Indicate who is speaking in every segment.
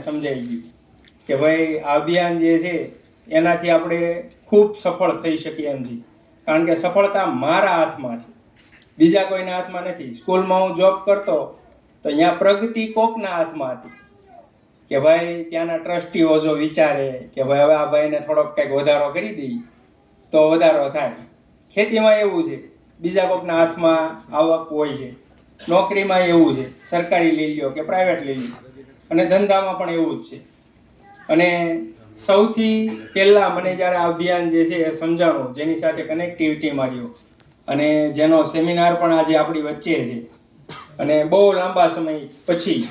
Speaker 1: સમજાઈ ગયું કે ભાઈ આ અભિયાન જે છે એનાથી આપણે ખૂબ સફળ થઈ શકીએ એમ છીએ. કારણ કે સફળતા મારા હાથમાં છે, બીજા કોઈના હાથમાં નથી. સ્કૂલમાં હું જોબ કરતો તો અહીંયા પ્રગતિ કોકના હાથમાં હતી કે ભાઈ ત્યાંના ટ્રસ્ટીઓ જો વિચારે કે ભાઈ હવે આ ભાઈને થોડોક કંઈક વધારો કરી દઈએ તો વધારો થાય. ખેતીમાં એવું છે, બીજા કોકના હાથમાં આવક હોય છે. નોકરીમાં એવું છે, સરકારી લઈ લ્યો કે પ્રાઇવેટ લઈ લ્યો. અને ધંધામાં પણ એવું જ છે. અને સૌથી પહેલાં મને જ્યારે આ અભિયાન જે છે એ સમજાણું, જેની સાથે કનેક્ટિવિટી માર્યો અને જેનો સેમિનાર પણ આજે આપણી વચ્ચે છે, અને બહુ લાંબા સમય પછી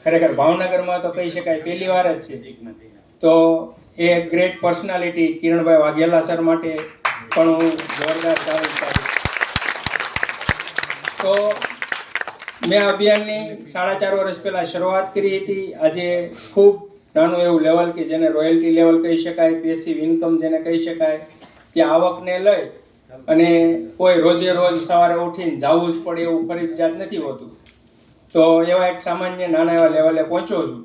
Speaker 1: ખરેખર ભાવનગરમાં તો કહી શકાય પહેલી વાર જ છે. તો એ great personality Kiranbhai Vaghela sir માટે પણ હું જોરદાર તારીફ કરું. તો મેં આ અભિયાનની 4.5 વર્ષ પહેલાં શરૂઆત કરી હતી. આજે ખૂબ નાનું એવું લેવલ કે જેને રોયલ્ટી લેવલ કહી શકાય, પેસિવ ઇન્કમ જેને કહી શકાય, ત્યાં આવકને લઈ અને કોઈ રોજે રોજ સવારે ઉઠીને જવું જ પડે એવું ફરજિયાત નથી હોતું. તો એવા એક સામાન્ય નાના એવા લેવલે પહોંચ્યો છું.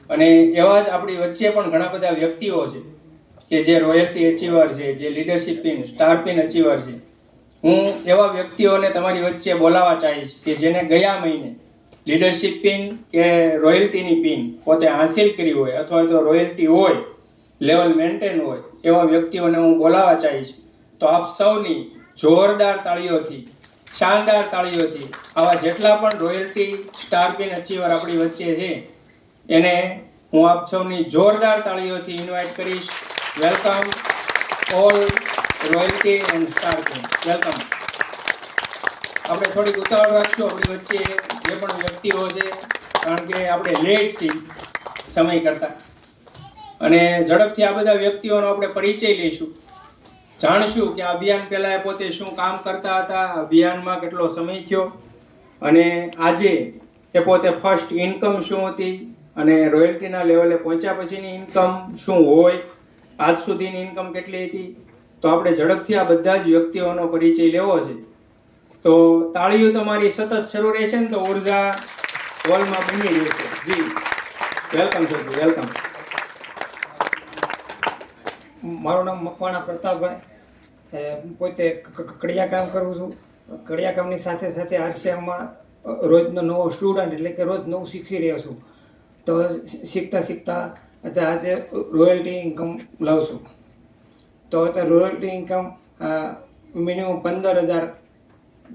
Speaker 1: અને એવા જ આપણી વચ્ચે પણ ઘણા બધા વ્યક્તિઓ છે કે જે રોયલ્ટી અચીવર છે, જે લીડરશિપ પિન, સ્ટાર પિન અચીવર છે. હું એવા વ્યક્તિઓને તમારી વચ્ચે બોલાવવા ચાહીશ કે જેને ગયા મહિને લીડરશિપ પિન કે રોયલ્ટીની પિન પોતે હાંસિલ કરી હોય અથવા તો રોયલ્ટી હોય, લેવલ મેન્ટેન હોય, એવા વ્યક્તિઓને હું બોલાવવા ચાહીશ. તો આપ સૌની જોરદાર તાળીઓથી, શાનદાર તાળીઓથી આવા જેટલા પણ રોયલ્ટી સ્ટાર પિન અચીવર આપણી વચ્ચે છે એને હું આપ સૌની જોરદાર તાળીઓથી ઇન્વાઇટ કરીશ. Welcome all royalty and star pin, welcome. આપણે થોડીક ઉતાવળ રાખશું આપણી વચ્ચે જે પણ વ્યક્તિઓ છે, કારણ કે આપણે લેટ છીએ સમય કરતાં. અને ઝડપથી આ બધા વ્યક્તિઓનો આપણે પરિચય લઈશું, જાણશું કે આ અભિયાન પહેલાં એ પોતે શું કામ કરતા હતા, અભિયાનમાં કેટલો સમય થયો, અને આજે એ પોતે ફર્સ્ટ ઇન્કમ શું હતી અને રોયલ્ટીના લેવલે પહોંચ્યા પછીની ઇન્કમ શું હોય, આજ સુધીની ઇન્કમ કેટલી હતી. તો આપણે ઝડપથી આ બધા જ વ્યક્તિઓનો પરિચય લેવો છે. તો તાળીઓ તમારી સતત શરૂ રહેશે ને તો ઉર્જા હોલમાં બની રહેશે. જી વેલકમ સર, વેલકમ.
Speaker 2: મારું નામ મકવાણા પ્રતાપભાઈ, પોતે કડિયા કામ કરું છું. કડિયા કામની સાથે સાથે આરસીએમમાં રોજનો નવો સ્ટુડન્ટ, એટલે કે રોજ નવું શીખી રહ્યો છું. તો શીખતા આજે રોયલ્ટી ઇન્કમ લઉં છું. તો અત્યારે રોયલ્ટી ઇન્કમ મિનિમમ 15,000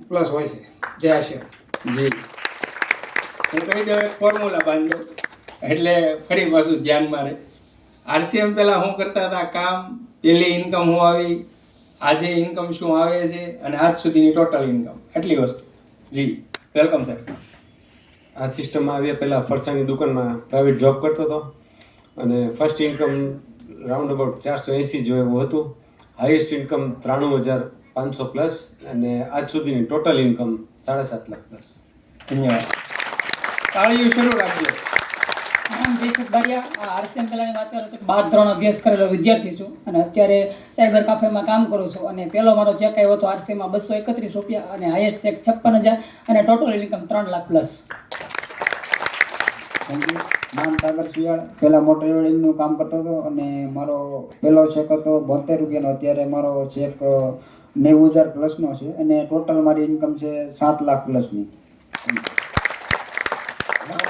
Speaker 2: પ્લસ હોય છે. જય છે.
Speaker 1: જી હું કહી દઉં, એક ફોર્મ્યુલા બાંધો એટલે ફરી પાછું ધ્યાનમાં રહે. આરસીએમ પહેલાં શું કરતા હતા કામ, પહેલી ઇન્કમ શું આવી, આજે ઇન્કમ શું આવે છે, અને આજ સુધીની ટોટલ ઇન્કમ, એટલી વસ્તુ. જી વેલકમ સર.
Speaker 3: આ સિસ્ટમમાં આવ્યા પહેલાં ફરસાણની દુકાનમાં પ્રાઇવેટ જોબ કરતો હતો અને ફર્સ્ટ ઇન્કમ રાઉન્ડ અબાઉટ 480 જો એવું હતું. હાઈએસ્ટ ઇન્કમ 93,500 પ્લસ અને આજ સુધીની ટોટલ ઇન્કમ 7.5 લાખ પ્લસ.
Speaker 1: ધન્યવાદ. તાળીઓ શરૂ રાખજો.
Speaker 4: નામ જયસુખ બારિયા. આરસીએમ પહેલાંની વાત કરું તો 12 ધોરણ અભ્યાસ કરેલો વિદ્યાર્થી છું અને અત્યારે સાયબર કાફેમાં કામ કરું છું. અને પહેલો મારો ચેક આવ્યો હતો આરસીએમમાં 231 રૂપિયા અને હાઈએસ્ટ ચેક 56,000 અને ટોટલ ઇન્કમ 3 લાખ પ્લસ.
Speaker 5: નામ સાગર શિયાળ. પહેલાં મોટર વેલ્ડિંગનું કામ કરતો હતો અને મારો પહેલો ચેક હતો 72 રૂપિયાનો. અત્યારે મારો ચેક 90,000 પ્લસનો છે અને ટોટલ મારી ઇન્કમ છે 7 લાખ પ્લસની.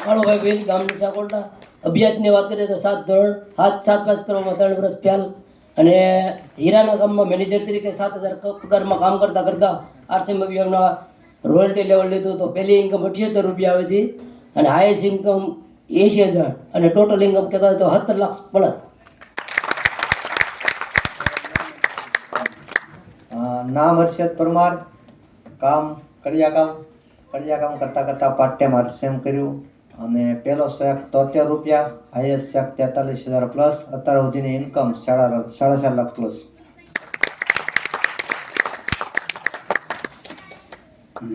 Speaker 6: કાળુભાઈ વેલ, ગામ નિશાકોટડા. અભ્યાસની વાત કરીએ તો 7 ધોરણ, 7-5 કરવામાં 3 વર્ષ ફેલ અને હીરાના ગામમાં મેનેજર તરીકે 7,000 પગારમાં કામ કરતા આરસીએમ અભિયાનના રોયલ્ટી લેવલ લીધું. તો પહેલી ઇન્કમ 78 રૂપિયા આવી હતી અને હાઈએસ્ટ ઇન્કમ 80,000 અને ટોટલ ઇન્કમ કહેતા હોય તો 70 લાખ પ્લસ.
Speaker 7: નામ હર્ષદ પરમાર. કામ કડિયા કામ કરતાં પાર્ટ ટાઈમ આરસીએમ કર્યું અને પહેલો શેક 73 રૂપિયા, હાઈએસ્ટ શેક 43,000 પ્લસ. અત્યાર સુધીની ઇન્કમ 4.5 લાખ પ્લસ.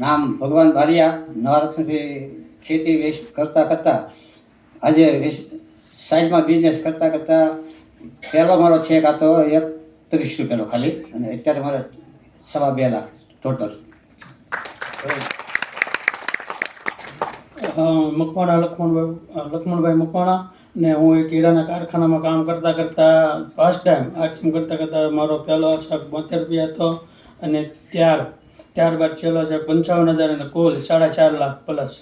Speaker 5: નામ ભગવાન બારિયા. નવરત્નથી ખેતી કરતાં આજે સાઈડમાં બિઝનેસ કરતાં પહેલો મારો ચેક હતો 31 રૂપિયાનો ખાલી અને અત્યારે મારે 2.5 લાખ ટોટલ.
Speaker 8: મકવાણા લક્ષ્મણભાઈ મકવાણા. ને હું એક હીરાના કારખાનામાં કામ કરતાં કરતાં ફર્સ્ટ ટાઈમ આરસીએમ કરતાં મારો પહેલો શક 72 રૂપિયા હતો અને ત્યારબાદ છેલ્લો શક 55,000 અને કુલ 4.5 લાખ પ્લસ.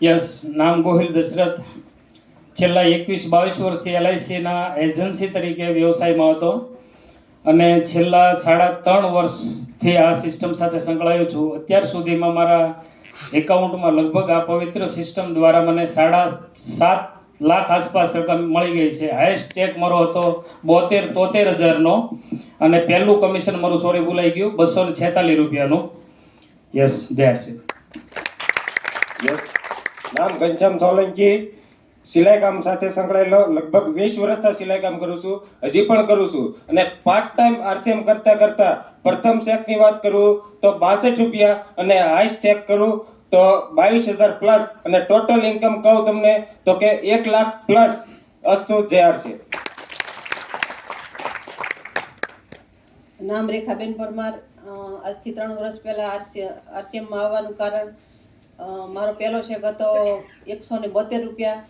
Speaker 9: યસ, નામ ગોહિલ દશરથ. છેલ્લા 21-22 વર્ષથી એલઆઈસીના એજન્સી તરીકે વ્યવસાયમાં હતો અને છેલ્લા 3.5 વર્ષથી આ સિસ્ટમ સાથે સંકળાયો છું. અત્યાર સુધીમાં મારા એકાઉન્ટમાં લગભગ આ પવિત્ર સિસ્ટમ દ્વારા મને 7.5 લાખ આસપાસ રકમ મળી ગઈ છે. હાઈએસ્ટ ચેક મારો હતો 72-73 અને પહેલું કમિશન મારું ભૂલાઈ ગયું 246 રૂપિયાનું. Yes, that's it.
Speaker 10: યસ, નામ ઘનશ્યામ સોલંકી. સિલાઈ કામ સાથે સંકળાયેલો લગભગ 20 વર્ષથી સિલાઈ કામ કરું છું, હજી પણ કરું છું. અને પાર્ટ ટાઈમ આરસીએમ કરતા પ્રથમ ચેકની વાત કરું તો 62 રૂપિયા અને હાઈસ્ટ ચેક કરું તો 22,000 પ્લસ અને ટોટલ ઇન્કમ કહું તમને તો કે 1 લાખ પ્લસ. અસ્તુ જય આરસી.
Speaker 11: નામ રેખાબેન પરમાર. આજથી 3 વર્ષ પહેલાં આરસીએમમાં આવવાનું કારણ મારો પહેલો ચેક હતો 172 રૂપિયા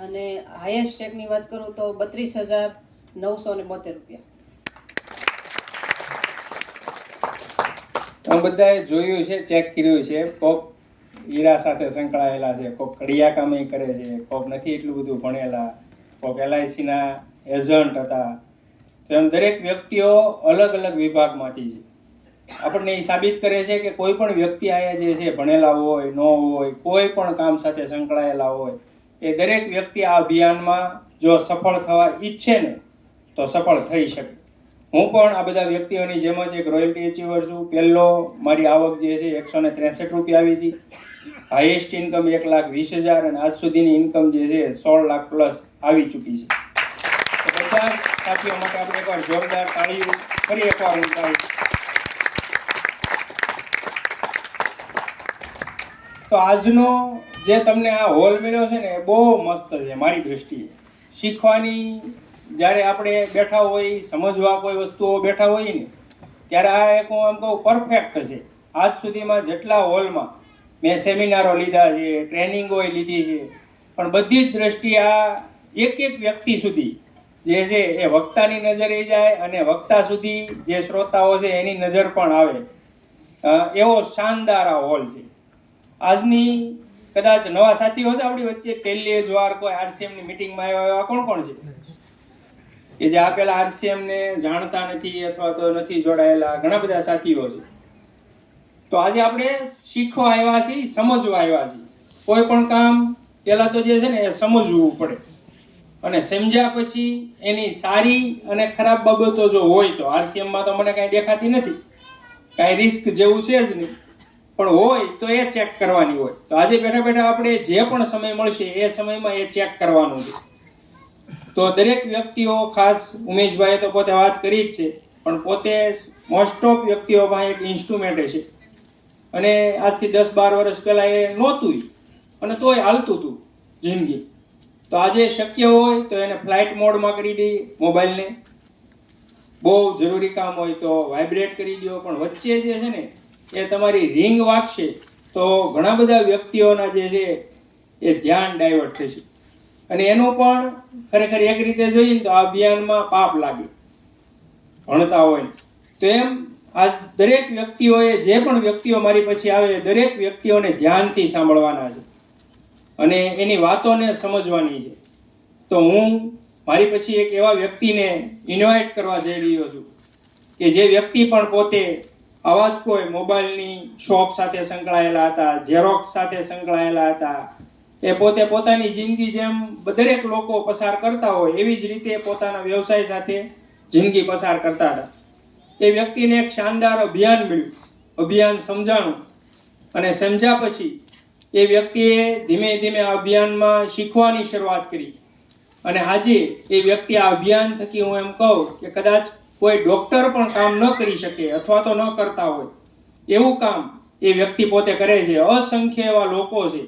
Speaker 11: અને હાઈએસ્ટ ચેકની વાત કરું તો 32,972 રૂપિયા.
Speaker 1: તમે બધાએ જોયું છે, ચેક કર્યું છે. કોક હીરા સાથે સંકળાયેલા છે, કોક કડિયા કામ કરે છે, કોક નથી એટલું બધું ભણેલા, કોક એલઆઈસીના એજન્ટ હતા. તો એમ દરેક વ્યક્તિઓ અલગ અલગ વિભાગમાંથી છે. આપણને એ સાબિત કરે છે કે કોઈ પણ વ્યક્તિ અહીંયા જે છે ભણેલા હોય ન હોય, કોઈ પણ કામ સાથે સંકળાયેલા હોય, એ દરેક વ્યક્તિ આ અભિયાનમાં જો સફળ થવા ઈચ્છે ને તો સફળ થઈ શકે. હું પણ આ બધા વ્યક્તિઓની જેમ જ એક રોયલ્ટી અચીવર છું. પહેલો મારી આવક જે છે 163 રૂપિયા આવી હતી. હાઈએસ્ટ ઇન્કમ 1,20,000 અને આજ સુધીની ઇન્કમ જે છે 16 લાખ પ્લસ આવી ચૂકી છે. તો બધા સાથીઓ માટે આપણે એકવાર જોરદાર તાળીઓ ફરી એકવાર ઉઠાવી. તો આજનો જે તમને આ હોલ મળ્યો છે ને એ બહુ મસ્ત છે મારી દૃષ્ટિએ. શીખવાની જ્યારે આપણે બેઠા હોય, સમજવા કોઈ વસ્તુઓ બેઠા હોય ને ત્યારે આ એક હું એમ કહું પરફેક્ટ છે. આજ સુધીમાં જેટલા હોલમાં મેં સેમિનારો લીધા છે, ટ્રેનિંગો લીધી છે, પણ બધી જ દ્રષ્ટિએ આ એક વ્યક્તિ સુધી જે છે એ વક્તાની નજરે જાય અને વક્તા સુધી જે શ્રોતાઓ છે એની નજર પણ આવે એવો શાનદાર આ હોલ છે. આજની કદાચ નવા સાથીઓ છે આપણી વચ્ચે, પહેલી જ વાર કોઈ આરસીએમની મિટિંગમાં આવ્યા એવા કોણ છે કે જે આ પહેલા આરસીએમને જાણતા નથી અથવા તો નથી જોડાયેલા? ઘણા બધા સાથીઓ છે. તો આજે આપણે શીખવા આવ્યા છીએ, સમજવા આવ્યા છીએ. કોઈ પણ કામ પહેલાં તો જે છે ને એ સમજવું પડે અને સમજ્યા પછી એની સારી અને ખરાબ બાબતો જો હોય તો આરસીએમમાં તો મને કાંઈ દેખાતી નથી, કાંઈ રિસ્ક જેવું છે જ નહીં, પણ હોય તો એ ચેક કરવાની હોય. તો આજે બેઠા બેઠા આપણે જે પણ સમય મળશે એ સમયમાં એ ચેક કરવાનું છે. તો દરેક વ્યક્તિઓ, ખાસ ઉમેશભાઈએ તો પોતે વાત કરી જ છે, પણ પોતે મોસ્ટ ઓફ વ્યક્તિઓ પાસે એક ઇન્સ્ટ્રુમેન્ટ છે અને આજથી 10-12 વર્ષ પહેલાં એ નહોતું અને તોય હાલતું હતું જિંદગી. તો આજે શક્ય હોય તો એને ફ્લાઇટ મોડમાં કરી દઈએ મોબાઈલને, બહુ જરૂરી કામ હોય તો વાઇબ્રેટ કરી દો, પણ વચ્ચે જે છે ને એ તમારી રિંગ વાગશે તો ઘણા બધા વ્યક્તિઓના જે છે એ ધ્યાન ડાયવર્ટ થશે અને એનું પણ ખરેખર એક રીતે જોઈએ તો આ અભિયાનમાં પાપ લાગે ભણતા હોય. તો એમ આ દરેક વ્યક્તિઓએ, જે પણ વ્યક્તિઓ મારી પછી આવે, દરેક વ્યક્તિઓને ધ્યાનથી સાંભળવાના છે અને એની વાતોને સમજવાની છે. તો હું મારી પછી એક એવા વ્યક્તિને ઇન્વાઇટ કરવા જઈ રહ્યો છું કે જે વ્યક્તિ પણ પોતે આવા જ કોઈ મોબાઈલની શોપ સાથે સંકળાયેલા હતા, ઝેરોક્સ સાથે સંકળાયેલા હતા. એ પોતે પોતાની જિંદગી જેમ દરેક લોકો પસાર કરતા હોય એવી જ રીતે પોતાના વ્યવસાય સાથે જિંદગી પસાર કરતા હતા. એ વ્યક્તિને એક શાનદાર અભિયાન મળ્યું, અભિયાન સમજાણું અને સમજ્યા પછી એ વ્યક્તિએ ધીમે ધીમે આ અભિયાનમાં શીખવાની શરૂઆત કરી અને આજે એ વ્યક્તિ આ અભિયાન થકી હું એમ કહું કે કદાચ કોઈ ડૉક્ટર પણ કામ ન કરી શકે અથવા તો ન કરતા હોય એવું કામ એ વ્યક્તિ પોતે કરે છે. અસંખ્ય એવા લોકો છે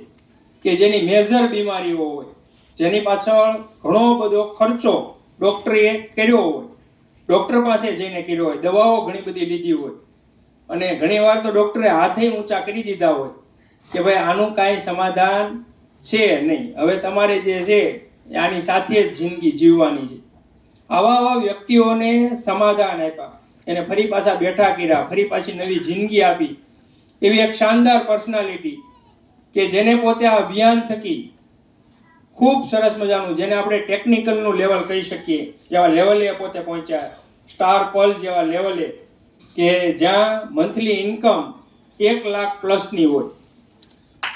Speaker 1: કે જેની મેજર બીમારીઓ હોય, જેની પાછળ ઘણો બધો ખર્ચો ડૉક્ટરે કર્યો હોય, ડૉક્ટર પાસે જઈને કર્યો હોય, દવાઓ ઘણી બધી લીધી હોય અને ઘણીવાર તો ડૉક્ટરે હાથે ઊંચા કરી દીધા હોય, કે ભાઈ આનું કાંઈ સમાધાન છે નહીં, હવે તમારે જે છે આની સાથે જ જિંદગી જીવવાની છે. આવા વ્યક્તિઓને સમાધાન આપ્યા, એને ફરી પાછા બેઠા કર્યા, ફરી પાછી નવી જિંદગી આપી. એવી એક શાનદાર પર્સનાલિટી કે જેને પોતે આ અભિયાન થકી ખૂબ સરસ મજાનું, જેને આપણે ટેકનિકલનું લેવલ કહી શકીએ એવા લેવલે પોતે પહોંચ્યા, સ્ટાર પલ જેવા લેવલે, કે જ્યાં મંથલી ઇન્કમ 1 લાખ પ્લસની હોય.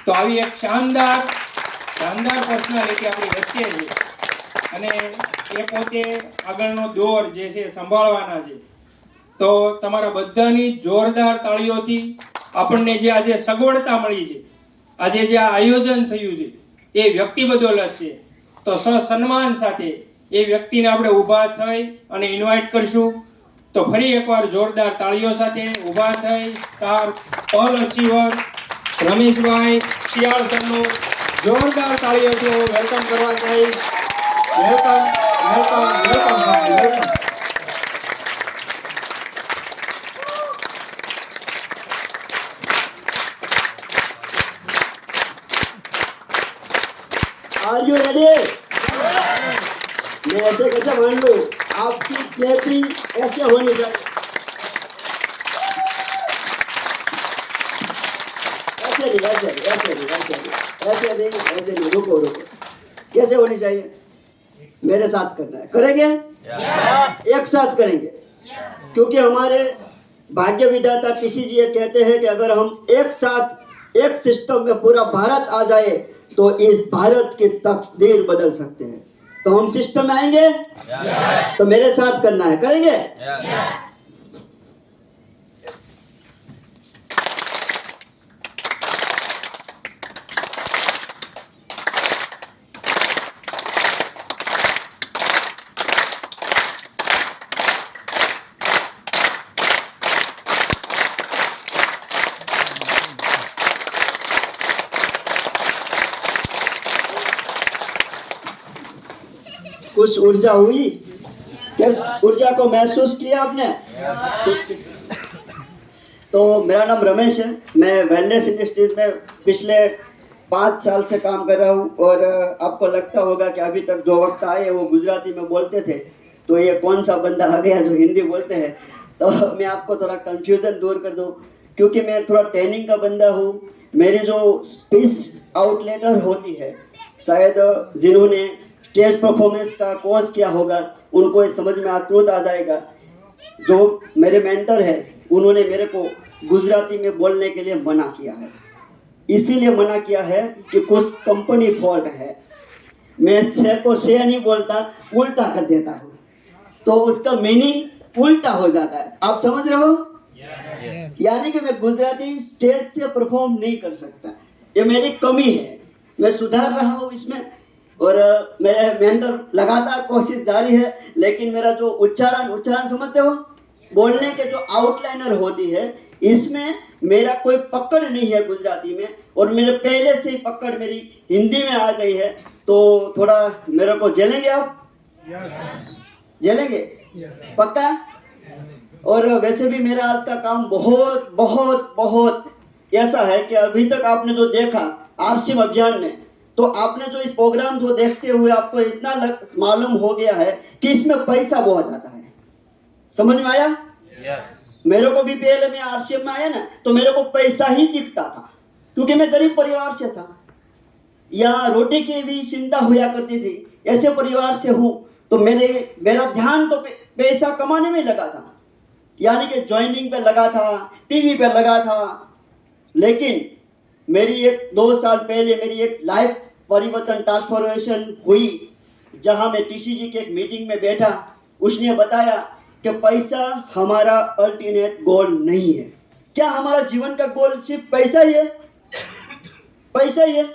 Speaker 1: તો આવી એક શાનદાર પર્સનાલિટી આપણી વચ્ચે છે અને એ પોતે આગળનો દોર જે છે સંભાળવાના છે. તો તમારા બધાની જોરદાર તાળીઓથી આપણને જે આજે સગવડતા મળી છે, આજે જે આ આયોજન થયું છે, એ વ્યક્તિ બદોલત છે. તો સન્માન સાથે એ વ્યક્તિને આપણે ઊભા થઈ અને ઇન્વાઇટ કરશું. તો ફરી એકવાર જોરદાર તાળીઓ સાથે ઊભા થઈ સ્ટાર પલ અચીવર રમેશભાઈ શિયાળ સરનું જોરદાર તાળીઓથી હું વેલકમ કરવા ચાહીશ. Welcome welcome welcome welcome.
Speaker 12: Are you ready? मैं ऐसे कैसे मान लूं? आपकी क्लैपिंग ऐसे होनी चाहिए, ऐसे नहीं, रुको, कैसे होनी चाहिए? मेरे साथ करना है, करेंगे? एक साथ करेंगे, क्योंकि हमारे भाग्य विधाता टीसी जी ये कहते हैं कि अगर हम एक साथ एक सिस्टम में पूरा भारत आ जाए तो इस भारत की तकदीर बदल सकते हैं. तो हम सिस्टम में आएंगे, तो मेरे साथ करना है, करेंगे? कुछ ऊर्जा हुई? किस ऊर्जा को महसूस किया आपने? तो मेरा नाम रमेश है, मैं वेलनेस इंडस्ट्रीज में पिछले 5 साल से काम कर रहा हूँ. और आपको लगता होगा कि अभी तक जो वक्त आए वो गुजराती में बोलते थे, तो ये कौन सा बंदा आ गया जो हिंदी बोलते हैं. तो मैं आपको थोड़ा कंफ्यूजन दूर कर दूँ, क्योंकि मैं थोड़ा ट्रेनिंग का बंदा हूँ. मेरी जो स्पीच आउटलेटर होती है, शायद जिन्होंने स्टेज परफॉर्मेंस का कोर्स किया होगा उनको ये समझ में तुरंत आ जाएगा. जो मेरे मेंटर है उन्होंने मेरे को गुजराती में बोलने के लिए मना किया है. इसीलिए मना किया है कि कुछ कंपनी फॉल्ट है. मैं से को से नहीं बोलता, उल्टा कर देता हूँ, तो उसका मीनिंग उल्टा हो जाता है. आप समझ रहे हो? यानी कि मैं गुजराती स्टेज से परफॉर्म नहीं कर सकता, ये मेरी कमी है. मैं सुधार रहा हूँ इसमें, और मेरे मेंटर लगातार कोशिश जारी है. लेकिन मेरा जो उच्चारण समझते हो, बोलने के जो आउटलाइनर होती है, इसमें मेरा कोई पकड़ नहीं है गुजराती में, और मेरे पहले से ही पकड़ मेरी हिंदी में आ गई है. तो थोड़ा मेरे को झेलेंगे आप? झेलेंगे? पक्का? और वैसे भी मेरा आज का काम बहुत बहुत बहुत ऐसा है कि अभी तक आपने जो देखा आरसीएम अभियान में, तो आपने जो इस प्रोग्राम को देखते हुए आपको इतना मालूम हो गया है कि इसमें पैसा बहुत आता है. समझ में आया? मेरे को भी पहले मैं आरसीएम में आया ना, तो मेरे को पैसा ही दिखता था, क्योंकि मैं गरीब परिवार से था, या रोटी की भी चिंता हुआ करती थी. ऐसे परिवार से हूँ, तो मेरा ध्यान तो पैसा कमाने में लगा था, यानी कि ज्वाइनिंग पे लगा था, टीवी पे लगा था. लेकिन मेरी 2 साल पहले मेरी एक लाइफ परिवर्तन ट्रांसफॉर्मेशन हुई, जहां मैं टीसी जी की एक मीटिंग में बैठा. उसने बताया कि पैसा हमारा अल्टीमेट गोल नहीं है. क्या हमारा जीवन का गोल सिर्फ पैसा ही है? पैसा ही है?